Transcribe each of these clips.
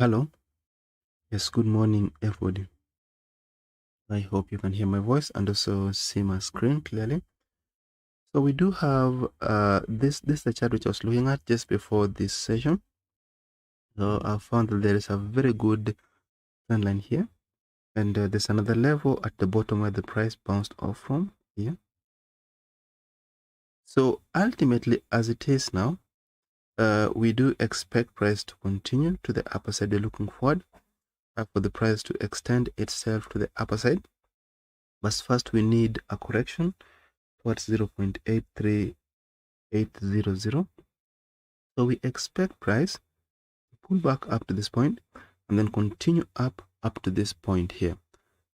Hello. Yes, good morning, everybody. I hope you can hear my voice and also see my screen clearly. So we do have this is the chart which I was looking at just before this session. So I found that there is a very good trend line here, and there's another level at the bottom where the price bounced off from here. So ultimately, as it is now, we do expect price to continue to the upper side. We're looking forward for the price to extend itself to the upper side. But first, we need a correction towards 0.83800. So we expect price to pull back up to this point and then continue up to this point here.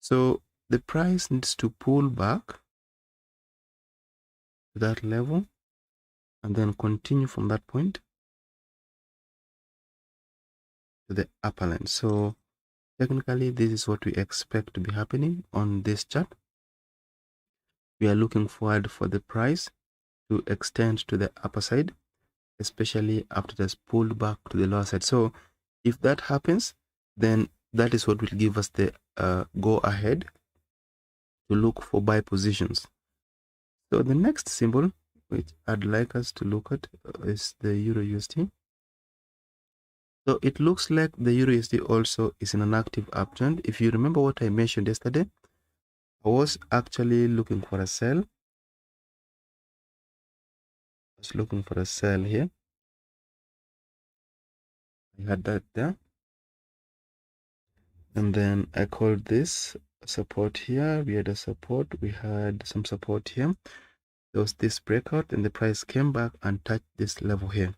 So the price needs to pull back to that level and then continue from that point to the upper line. So technically, this is what we expect to be happening on this chart. We are looking forward for the price to extend to the upper side, especially after it has pulled back to the lower side. So if that happens, then that is what will give us the go ahead to look for buy positions. So the next symbol which I'd like us to look at is the EURUSD. So it looks like the EURUSD also is in an active uptrend. If you remember what I mentioned yesterday, I was actually looking for a sell. I was looking for a sell here. I had that there. And then I called this support here. We had a support. We had some support here. There was this breakout and the price came back and touched this level here.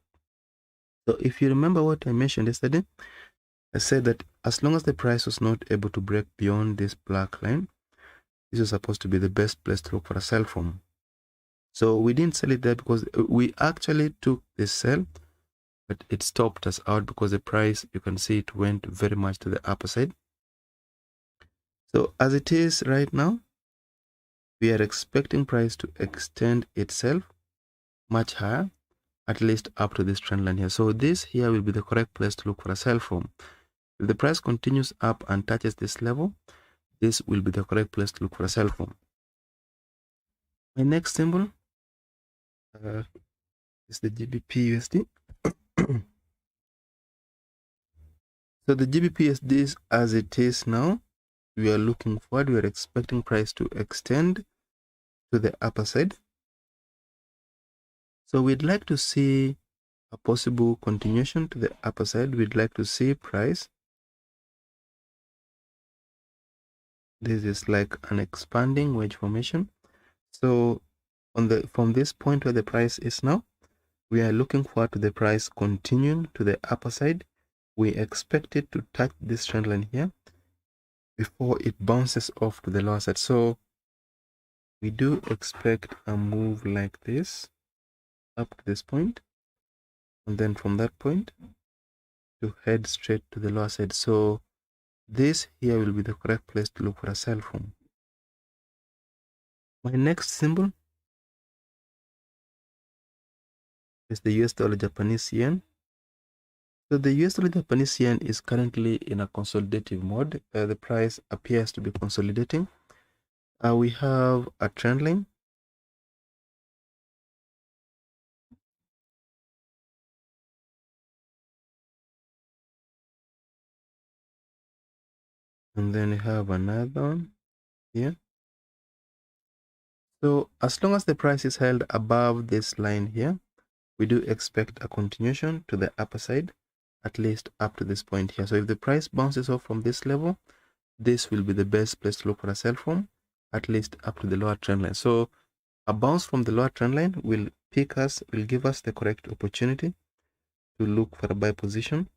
So if you remember what I mentioned yesterday, I said that as long as the price was not able to break beyond this black line, this was supposed to be the best place to look for a sell from. So we didn't sell it there because we actually took this sell, but it stopped us out because the price, you can see it went very much to the upper side. So as it is right now, we are expecting price to extend itself much higher, at least up to this trend line here. So this here will be the correct place to look for a sell from. If the price continues up and touches this level, this will be the correct place to look for a sell from. My next symbol is the GBPUSD. So the GBPUSD, as it is now, we are looking forward. We are expecting price to extend to the upper side. So we'd like to see a possible continuation to the upper side. We'd like to see price. This is like an expanding wedge formation. So from this point where the price is now, we are looking forward to the price continuing to the upper side. We expect it to touch this trend line here before it bounces off to the lower side. So we do expect a move like this up to this point, and then from that point to head straight to the lower side. So this here will be the correct place to look for a sell from. My next symbol is the US dollar Japanese yen. So the US dollar Japanese yen is currently in a consolidative mode. The price appears to be consolidating. We have a trend line. And then we have another one here. So as long as the price is held above this line here, we do expect a continuation to the upper side, at least up to this point here. So if the price bounces off from this level, this will be the best place to look for a sell from, at least up to the lower trend line. So a bounce from the lower trend line will give us the correct opportunity to look for a buy position,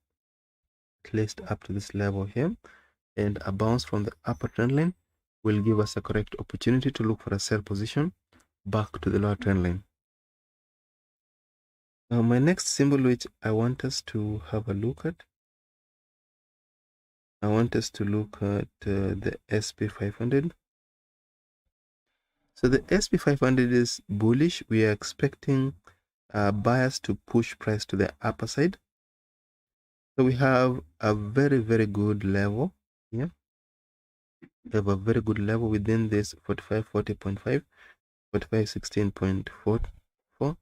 at least up to this level here. And a bounce from the upper trend line will give us a correct opportunity to look for a sell position back to the lower trend line. Now my next symbol which I want us to have a look at, I want us to look at the SP500. So the SP500 is bullish. We are expecting buyers to push price to the upper side. So we have a very good level here. We have a very good level within this 45.40.5, 45.16.44.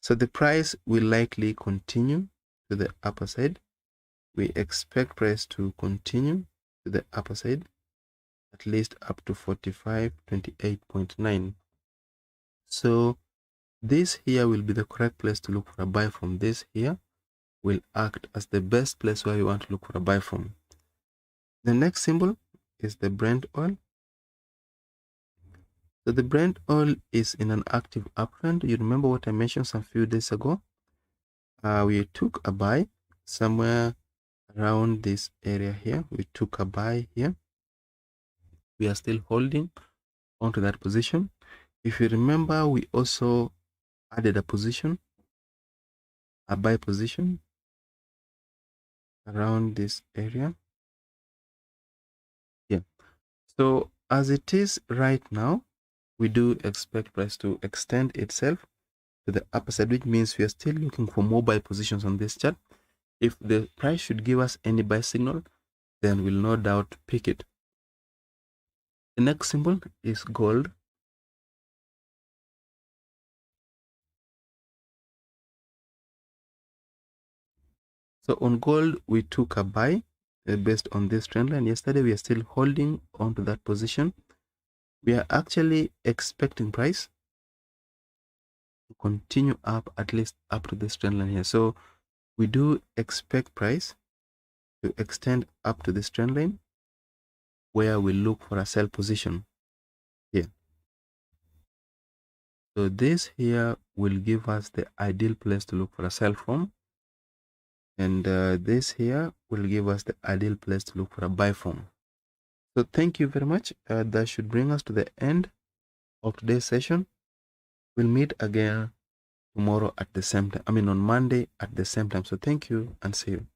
So the price will likely continue to the upper side. We expect price to continue to the upper side, at least up to 45.28.9. So this here will be the correct place to look for a buy from. This here will act as the best place where you want to look for a buy from. The next symbol is the Brent oil. So the Brent oil is in an active uptrend. You remember what I mentioned some few days ago? We took a buy somewhere around this area here. We took a buy here. We are still holding onto that position. If you remember, we also added a position, a buy position around this area. Yeah. So as it is right now, we do expect price to extend itself to the upper side, which means we are still looking for more buy positions on this chart. If the price should give us any buy signal, then we'll no doubt pick it. The next symbol is gold. So on gold, we took a buy based on this trend line. Yesterday, we are still holding on to that position. We are actually expecting price to continue up, at least up to this trend line here. So we do expect price to extend up to this trend line, where we look for a sell position here. So this here will give us the ideal place to look for a sell from. And this here will give us the ideal place to look for a buy from. So thank you very much. That should bring us to the end of today's session. We'll meet again tomorrow at the same time. On Monday at the same time. So thank you and see you.